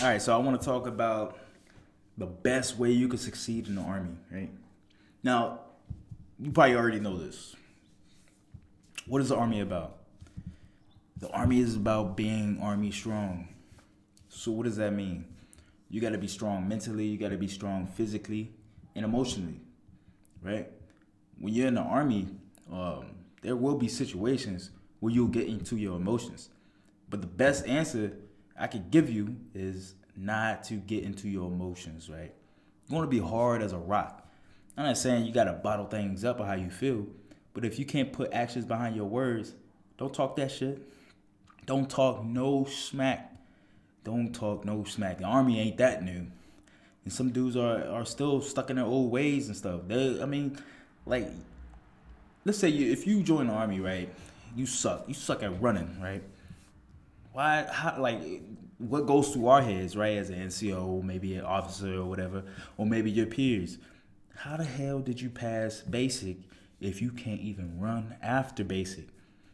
All right, so I want to talk about the best way you could succeed in the army, right? Now, you probably already know this. What is the army about? The army is about being army strong. So what does that mean? You got to be strong mentally, you got to be strong physically and emotionally, right? When you're in the army, there will be situations where you'll get into your emotions. But the best answer I could give you is not to get into your emotions, right? You want to be hard as a rock. I'm not saying you got to bottle things up or how you feel, but if you can't put actions behind your words, don't talk that shit. Don't talk no smack. Don't talk no smack. The army ain't that new. And some dudes are still stuck in their old ways and stuff. Like, let's say if you join the army, right? You suck. You suck at running, right? Why? How? Like, what goes through our heads, right? As an NCO, maybe an officer or whatever, or maybe your peers. How the hell did you pass basic if you can't even run after basic?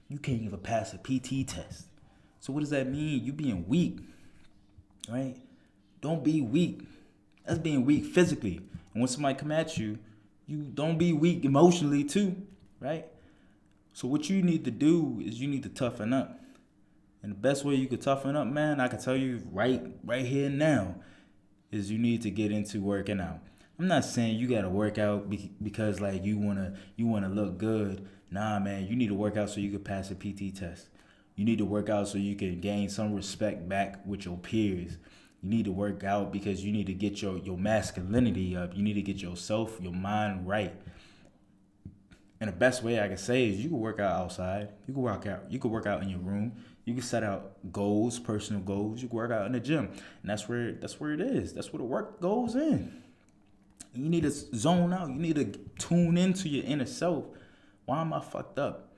You can't even pass a PT test. So what does that mean? You being weak, right? Don't be weak. That's being weak physically. And when somebody come at you, you don't be weak emotionally too, right? So what you need to do is you need to toughen up. And the best way you could toughen up, man, I can tell you right here and now, is you need to get into working out. I'm not saying you gotta work out because like you wanna look good. Nah, man, you need to work out so you can pass a PT test. You need to work out so you can gain some respect back with your peers. You need to work out because you need to get your masculinity up. You need to get yourself, your mind right. And the best way I can say is you can work out outside. You can work out. You can work out in your room. You can set out goals, personal goals. You can work out in the gym, and that's where it is. That's where the work goes in. You need to zone out. You need to tune into your inner self. Why am I fucked up?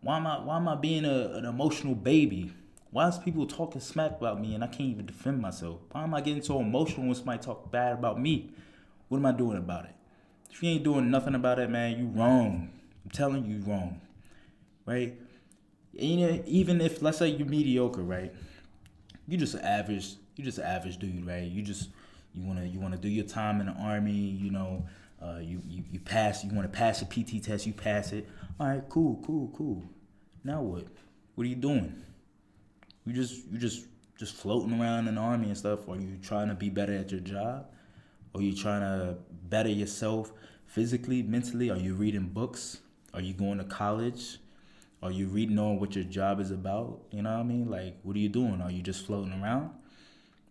Why am I being an emotional baby? Why is people talking smack about me and I can't even defend myself? Why am I getting so emotional when somebody talk bad about me? What am I doing about it? If you ain't doing nothing about it, man, you wrong. I'm telling you wrong, right? Even if let's say you're mediocre, right? You just an average dude, right? You wanna do your time in the army, you pass, you wanna pass a PT test, you pass it. All right, cool. Now what? What are you doing? You just floating around in the army and stuff. Are you trying to be better at your job? Are you trying to better yourself physically, mentally? Are you reading books? Are you going to college? Are you reading on what your job is about? You know what I mean? Like, what are you doing? Are you just floating around?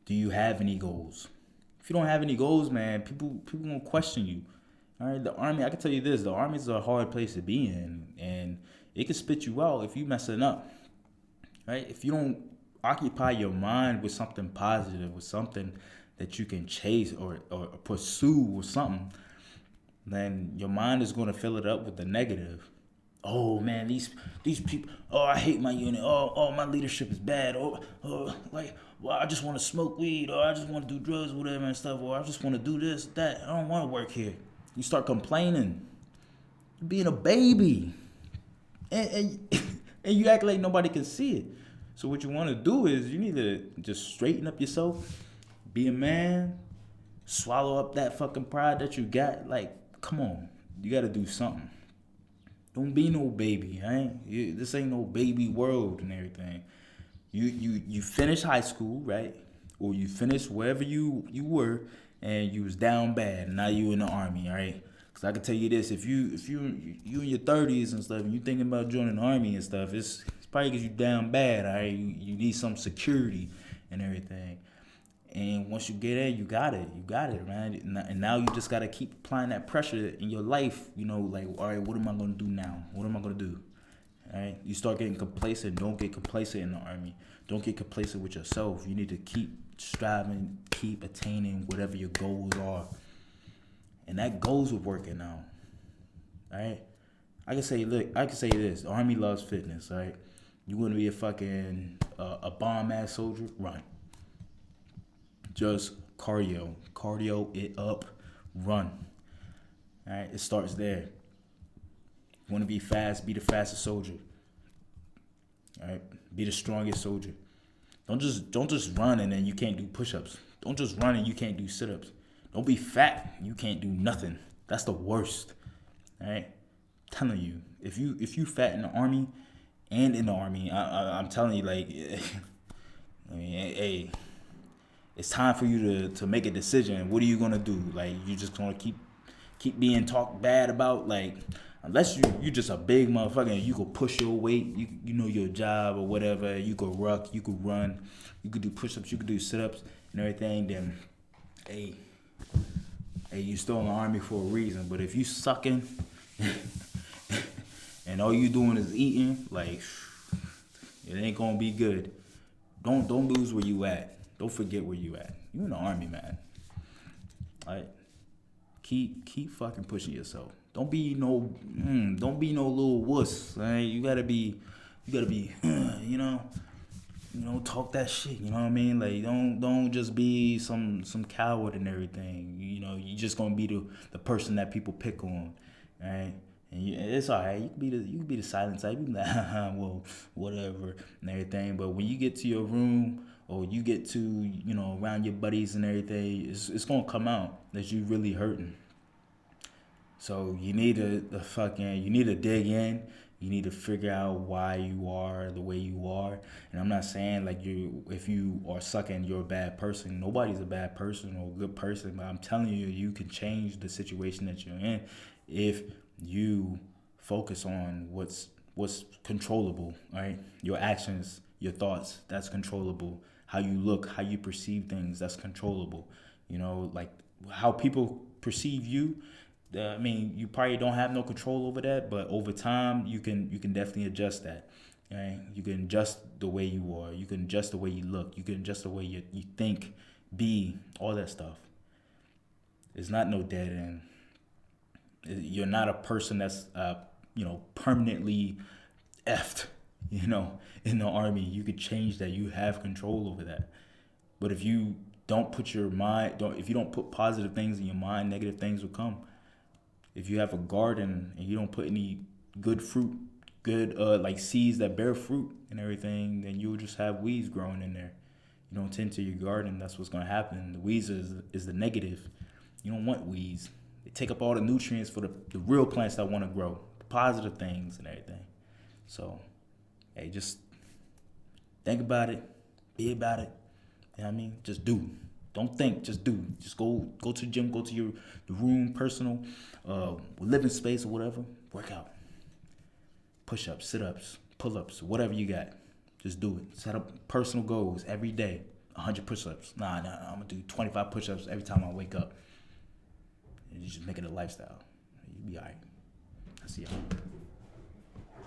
Do you have any goals? If you don't have any goals, man, people gonna question you. All right, the army. I can tell you this: the army is a hard place to be in, and it can spit you out if you messing up. Right? If you don't occupy your mind with something positive, with something that you can chase or pursue or something, then your mind is gonna fill it up with the negative. Oh man, these people. Oh, I hate my unit. Oh, my leadership is bad. Well, I just want to smoke weed, or I just want to do drugs, whatever and stuff, or I just want to do this, that. I don't want to work here. You start complaining, you're being a baby, and and you act like nobody can see it. So what you want to do is you need to just straighten up yourself, be a man, swallow up that fucking pride that you got. Like, come on, you got to do something. Don't be no baby, right? This ain't no baby world and everything. You finish high school, right? Or you finish wherever you were, and you was down bad. And now you in the army, right? Cause I can tell you this: if you in your 30s and stuff, and you thinking about joining the army and stuff, it's probably because you down bad, all right? You need some security and everything. And once you get in, you got it. You got it, man. And now you just got to keep applying that pressure in your life. Like, all right, what am I going to do now? What am I going to do? All right? You start getting complacent. Don't get complacent in the army. Don't get complacent with yourself. You need to keep striving, keep attaining whatever your goals are. And that goes with working out. All right? I can say this. The army loves fitness, all right? You want to be a bomb-ass soldier? Run. Just cardio it up, run. All right, it starts there. You want to be fast, be the fastest soldier. All right, be the strongest soldier. Don't just run and then you can't do push-ups. Don't just run and you can't do sit-ups. Don't be fat, you can't do nothing. That's the worst. All right? I'm telling you, if you fat in the army and in the army, I'm telling you, like, I mean, hey, it's time for you to make a decision. What are you gonna do? Like, you just gonna keep being talked bad about? Like, unless you just a big motherfucker and you could push your weight, you know your job or whatever. You could ruck, you could run, you could do push-ups, you could do sit-ups and everything. Then, hey, you still in the army for a reason. But if you sucking and all you doing is eating, like, it ain't gonna be good. Don't lose where you at. Don't forget where you at. You in the army, man. All right. Keep fucking pushing yourself. Don't be no little wuss. Right? You gotta be, talk that shit. You know what I mean? Like, don't just be some coward and everything. You know, you just gonna be the person that people pick on, right? And it's alright. You can be the silent type. You can be like, well, whatever and everything. But when you get to your room or you get to around your buddies and everything, it's gonna come out that you really hurting. So you need to dig in. You need to figure out why you are the way you are. And I'm not saying like if you are sucking, you're a bad person. Nobody's a bad person or a good person. But I'm telling you, you can change the situation that you're in if you focus on what's controllable, right? Your actions, your thoughts, that's controllable. How you look, how you perceive things, that's controllable. Like how people perceive you. I mean, you probably don't have no control over that, but over time, you can definitely adjust that. Right? You can adjust the way you are. You can adjust the way you look. You can adjust the way you think, be, all that stuff. It's not no dead end. You're not a person that's permanently effed. In the army, you could change that. You have control over that. But if you don't put if you don't put positive things in your mind, negative things will come. If you have a garden and you don't put any good fruit, like seeds that bear fruit and everything, then you'll just have weeds growing in there. You don't tend to your garden, that's what's going to happen. The weeds is the negative. You don't want weeds. They take up all the nutrients for the real plants that want to grow, the positive things and everything. So, hey, just think about it, be about it. You know what I mean? Just do. Don't think, just do. Just go to the gym, go to the room, personal, living space or whatever. Work out. Push-ups, sit-ups, pull-ups, whatever you got. Just do it. Set up personal goals every day. 100 push-ups. Nah, I'm going to do 25 push-ups every time I wake up. And you just make it a lifestyle. You'll be all right. I see y'all.